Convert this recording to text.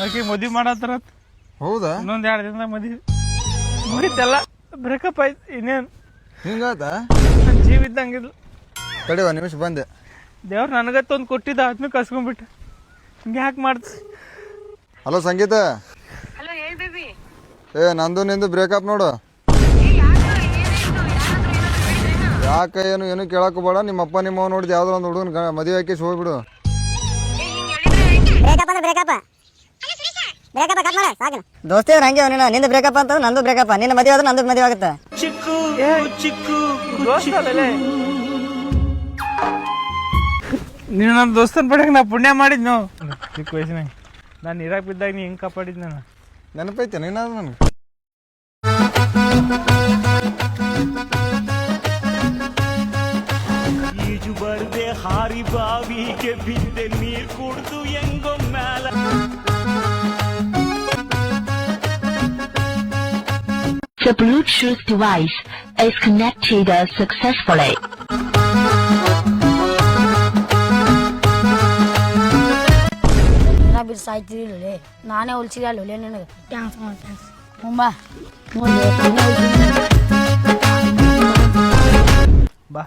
ಆಕೆ ಮದ್ವಿ ಮಾಡತ್ತಾರ. ಹೌದಾ? ಇನ್ನೊಂದ್ 2 ದಿನದಾಗ ಮದ್ವಿ ಮುಗಿತೆಲ್ಲ. ಬ್ರೇಕಪ್ ಆಯ್ತು. ಇನ್ನೇನು ಹಿಂಗಾತ? ನನ್ನ ಜೀವ ಇದ್ದಂಗಿಲ್ಲ. ಕಡೆ 1 ನಿಮಿಷ ಬಂದೆ. ದೇವ್ರು ನನಗತ್ತೊಂದು ಕೊಟ್ಟಿದ್ದ, ಅದನ್ನು ಕಸ್ಕೊಂಡ್ಬಿಟ್ಟೆ. ಹಿಂಗೆ ಯಾಕೆ ಮಾಡ್ತಿ? ಹಲೋ ಸಂಗೀತ. ಹಲೋ ಹೇಳಿ ಬೇಬಿ. ನಂದು ನಿಂದು ಬ್ರೇಕಪ್ ನೋಡು. ಯಾಕೆ ಏನು ಕೇಳಕ್ಕೆ ಬೇಡ. ನಿಮ್ಮ ಅಪ್ಪ ನಿಮ್ಮ ನೋಡಿದ್ ಯಾವ್ದೋ ಒಂದು ಹುಡುಗನ ಮದುವೆ ಹಾಕಿ ಹೋಗ್ಬಿಡು. ದೋಸ್ತಿ ಹಂಗೆ ಅವನ ನಿಂದು ಬ್ರೇಕಪ್ ಅಂತ ನಂದು ಬ್ರೇಕಪ್, ನಿನ್ನ ಮದುವೆ ಆದ್ರೆ ನಂದು ಮದುವೆ ಆಗುತ್ತೆ. ನೀನು ನನ್ನ ದೋಸ್ತನ ಪಡೆಗೆ ನಾ ಪುಣ್ಯ ಮಾಡಿದ್ನು. ಚಿಕ್ಕ ವಯಸ್ಸಿನಾಗ ನಾನು ನೀರಾಗ ಬಿದ್ದಾಗ ನೀ ಹಿಂಗೆ ಕಾಪಾಡಿದ್ ನಾನು. ನೆನಪೈತೆ ನೀನಾದ್ರು ನನಗೆ. ಈಜು ಬರ್ದೆ ಹಾರಿ ಬಾವಿಗೆ ಬಿದ್ದೆ, ನೀರ್ ಕುಡ್ದು ಹೆಂಗೋ ಮ್ಯಾಲ. The Bluetooth device is connected successfully. ಬಿಡ್ಸಾಯ್ತಿರಲಿಲ್ಲ, ನಾನೇ ಹೊಲ್ಸಿದೆ ಅಲ್ಲೇ ನಿನಗೆ. ಥ್ಯಾಂಕ್ಸ್ ಮಾಡಿ ಥ್ಯಾಂಕ್ಸ್. ಬಾ.